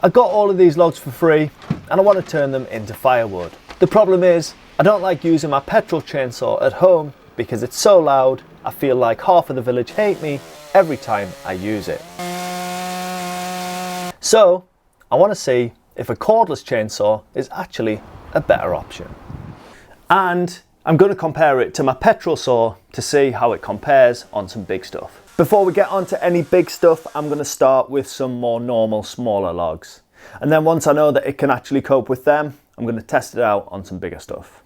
I got all of these logs for free and I want to turn them into firewood. The problem is I don't like using my petrol chainsaw at home because it's so loud. I feel like half of the village hate me every time I use it. So I want to see if a cordless chainsaw is actually a better option. And I'm going to compare it to my petrol saw to see how it compares on some big stuff. Before we get on to any big stuff, I'm going to start with some more normal, smaller logs. And then once I know that it can actually cope with them, I'm going to test it out on some bigger stuff.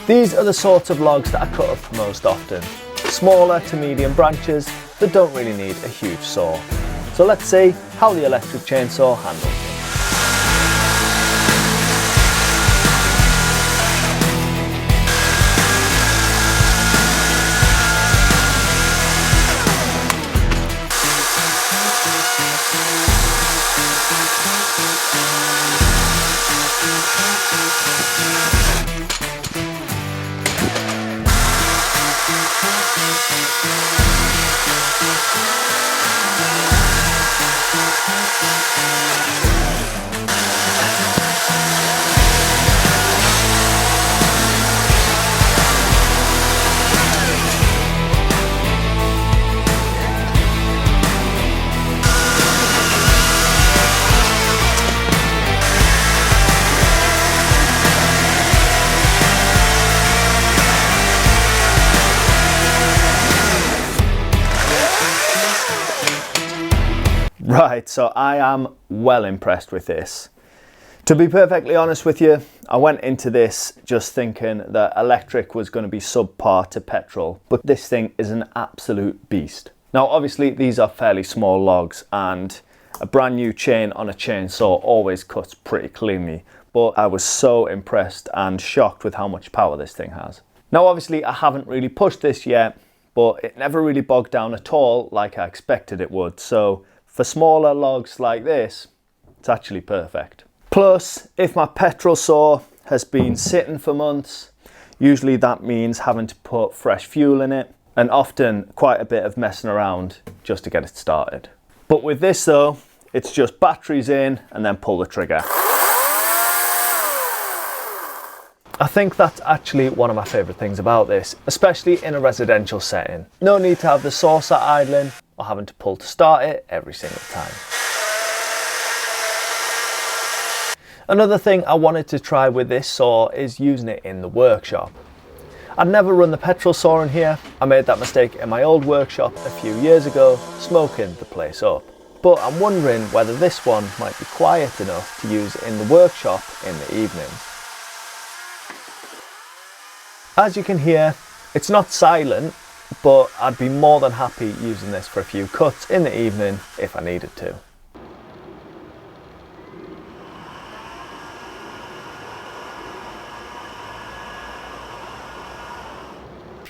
These are the sorts of logs that I cut up most often. Smaller to medium branches that don't really need a huge saw. So let's see how the electric chainsaw handles it. Right, so I am well impressed with this. To be perfectly honest with you, I went into this just thinking that electric was going to be subpar to petrol, but this thing is an absolute beast. Now obviously these are fairly small logs and a brand new chain on a chainsaw always cuts pretty cleanly, but I was so impressed and shocked with how much power this thing has. Now obviously I haven't really pushed this yet, but it never really bogged down at all like I expected it would, so for smaller logs like this, it's actually perfect. Plus, if my petrol saw has been sitting for months, usually that means having to put fresh fuel in it, and often quite a bit of messing around just to get it started. But with this though, it's just batteries in and then pull the trigger. I think that's actually one of my favourite things about this, especially in a residential setting. No need to have the saw sat idling or having to pull to start it every single time. Another thing I wanted to try with this saw is using it in the workshop. I'd never run the petrol saw in here. I made that mistake in my old workshop a few years ago, smoking the place up. But I'm wondering whether this one might be quiet enough to use in the workshop in the evening. As you can hear, it's not silent, but I'd be more than happy using this for a few cuts in the evening if I needed to.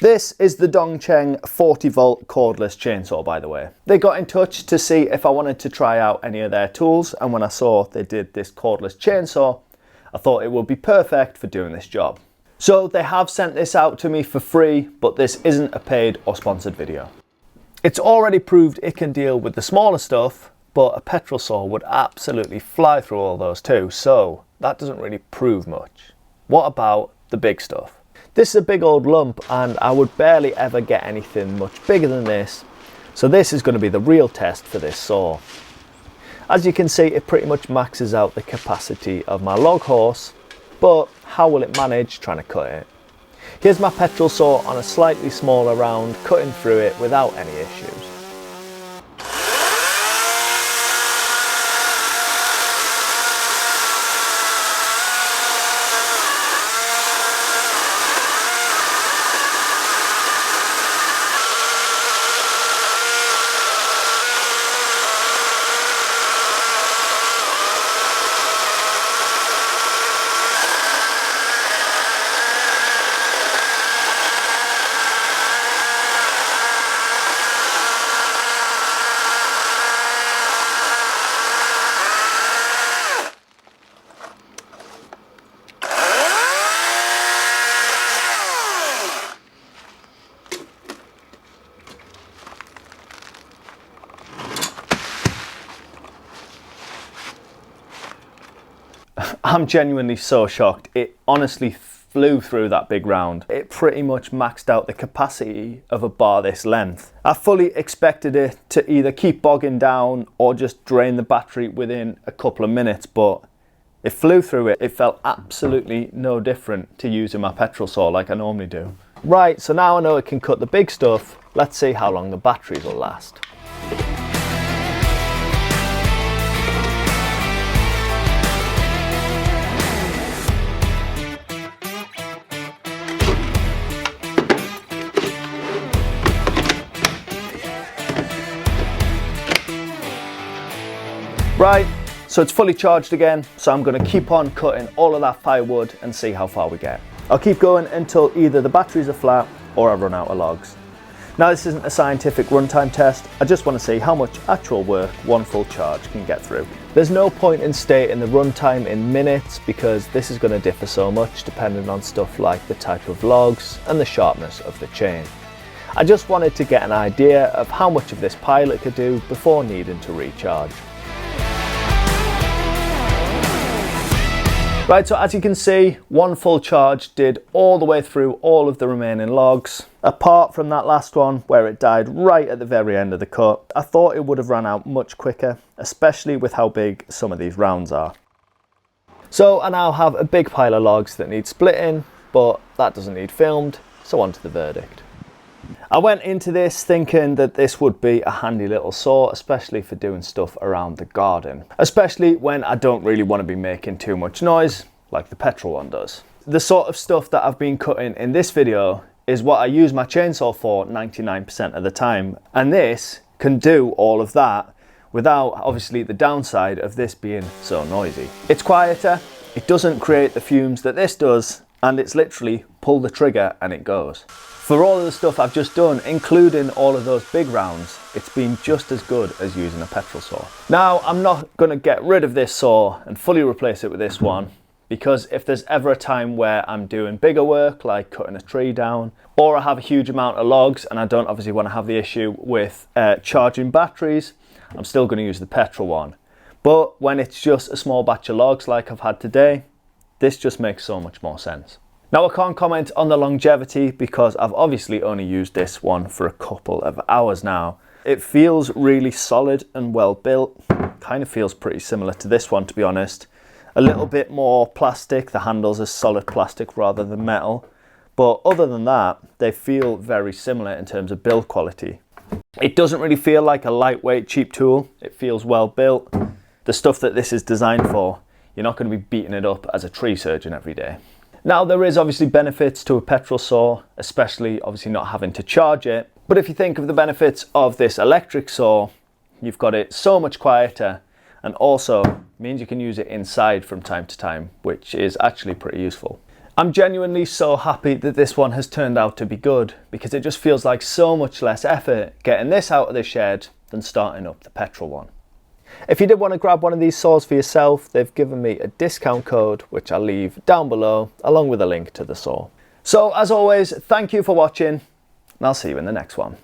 This is the Dong Cheng 40 volt cordless chainsaw, by the way. They got in touch to see if I wanted to try out any of their tools, and when I saw they did this cordless chainsaw, I thought it would be perfect for doing this job. So they have sent this out to me for free, but this isn't a paid or sponsored video. It's already proved it can deal with the smaller stuff, but a petrol saw would absolutely fly through all those too, so that doesn't really prove much. What about the big stuff? This is a big old lump and I would barely ever get anything much bigger than this, so this is going to be the real test for this saw. As you can see, it pretty much maxes out the capacity of my log horse, but how will it manage trying to cut it? Here's my petrol saw on a slightly smaller round, cutting through it without any issues. I'm genuinely so shocked. It honestly flew through that big round. It pretty much maxed out the capacity of a bar this length. I fully expected it to either keep bogging down or just drain the battery within a couple of minutes, but it flew through it. It felt absolutely no different to using my petrol saw like I normally do. Right, so now I know it can cut the big stuff. Let's see how long the batteries will last. Right, so it's fully charged again, so I'm going to keep on cutting all of that firewood and see how far we get. I'll keep going until either the batteries are flat or I run out of logs. Now this isn't a scientific runtime test, I just want to see how much actual work one full charge can get through. There's no point in stating the runtime in minutes because this is going to differ so much depending on stuff like the type of logs and the sharpness of the chain. I just wanted to get an idea of how much of this pilot could do before needing to recharge. Right, so as you can see, one full charge did all the way through all of the remaining logs. Apart from that last one where it died right at the very end of the cut, I thought it would have run out much quicker, especially with how big some of these rounds are. So I now have a big pile of logs that need splitting, but that doesn't need filmed, so on to the verdict. I went into this thinking that this would be a handy little saw, especially for doing stuff around the garden, especially when I don't really want to be making too much noise like the petrol one does. The sort of stuff that I've been cutting in this video is what I use my chainsaw for 99% of the time, and this can do all of that without obviously the downside of this being so noisy. It's quieter, it doesn't create the fumes that this does, and it's literally pull the trigger and it goes. For all of the stuff I've just done, including all of those big rounds, it's been just as good as using a petrol saw. Now, I'm not going to get rid of this saw and fully replace it with this one, because if there's ever a time where I'm doing bigger work, like cutting a tree down, or I have a huge amount of logs and I don't obviously want to have the issue with charging batteries, I'm still going to use the petrol one. But when it's just a small batch of logs like I've had today, this just makes so much more sense. Now I can't comment on the longevity because I've obviously only used this one for a couple of hours now. It feels really solid and well built. Kind of feels pretty similar to this one, to be honest. A little bit more plastic, the handles are solid plastic rather than metal. But other than that, they feel very similar in terms of build quality. It doesn't really feel like a lightweight cheap tool. It feels well built. The stuff that this is designed for, you're not going to be beating it up as a tree surgeon every day. Now there is obviously benefits to a petrol saw, especially obviously not having to charge it. But if you think of the benefits of this electric saw, you've got it so much quieter, and also means you can use it inside from time to time, which is actually pretty useful. I'm genuinely so happy that this one has turned out to be good, because it just feels like so much less effort getting this out of the shed than starting up the petrol one. If you did want to grab one of these saws for yourself, they've given me a discount code, which I'll leave down below, along with a link to the saw. So as always, thank you for watching, and I'll see you in the next one.